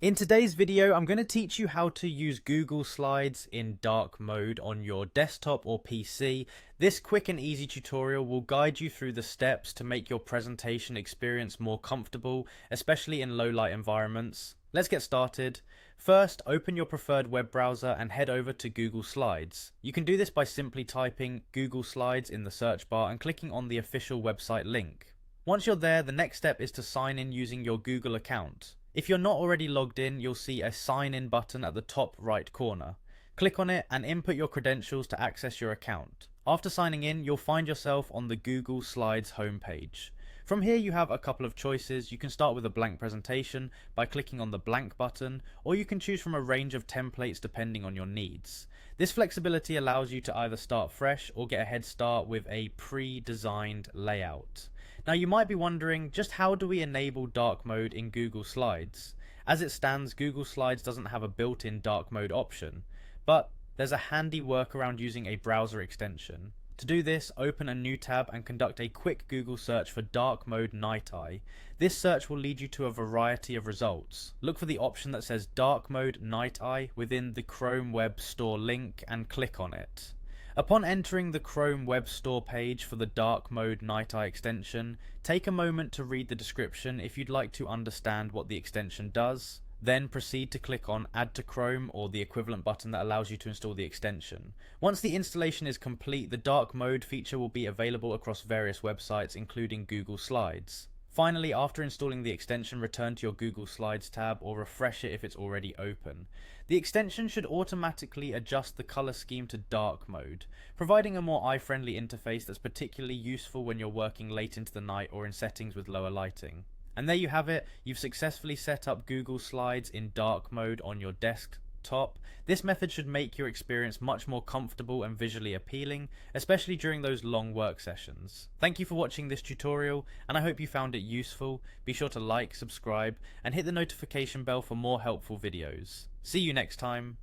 In today's video, I'm going to teach you how to use Google Slides in dark mode on your desktop or PC. This quick and easy tutorial will guide you through the steps to make your presentation experience more comfortable, especially in low light environments. Let's get started. First, open your preferred web browser and head over to Google Slides. You can do this by simply typing Google Slides in the search bar and clicking on the official website link. Once you're there, the next step is to sign in using your Google account. If you're not already logged in, you'll see a sign in button at the top right corner. Click on it and input your credentials to access your account. After signing in, you'll find yourself on the Google Slides homepage. From here you have a couple of choices. You can start with a blank presentation by clicking on the blank button, or you can choose from a range of templates depending on your needs. This flexibility allows you to either start fresh or get a head start with a pre-designed layout. Now you might be wondering, just how do we enable dark mode in Google Slides? As it stands, Google Slides doesn't have a built-in dark mode option, but there's a handy workaround using a browser extension. To do this, open a new tab and conduct a quick Google search for dark mode night eye. This search will lead you to a variety of results. Look for the option that says dark mode night eye within the Chrome Web Store link and click on it. Upon entering the Chrome Web Store page for the Dark Mode Night Eye extension, take a moment to read the description if you'd like to understand what the extension does. Then proceed to click on Add to Chrome, or the equivalent button that allows you to install the extension. Once the installation is complete, the dark mode feature will be available across various websites, including Google Slides. Finally, after installing the extension, return to your Google Slides tab or refresh it if it's already open. The extension should automatically adjust the color scheme to dark mode, providing a more eye-friendly interface that's particularly useful when you're working late into the night or in settings with lower lighting. And there you have it, you've successfully set up Google Slides in dark mode on your desktop. This method should make your experience much more comfortable and visually appealing, especially during those long work sessions. Thank you for watching this tutorial, and I hope you found it useful. Be sure to like, subscribe, and hit the notification bell for more helpful videos. See you next time.